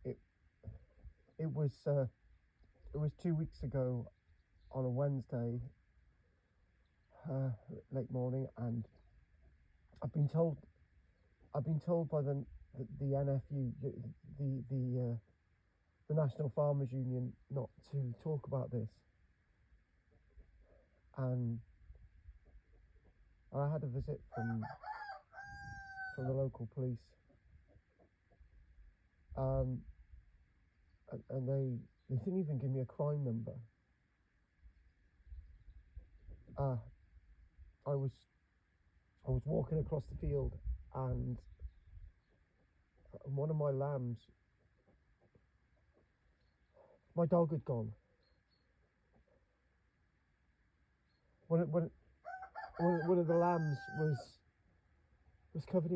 It it was 2 weeks ago on a Wednesday, late morning, and I've been told by the NFU, the National Farmers Union, not to talk about this, and I had a visit from the local police, and they didn't even give me a crime number. I was walking across the field, and one of my lambs, my dog had gone. One of the lambs was covered in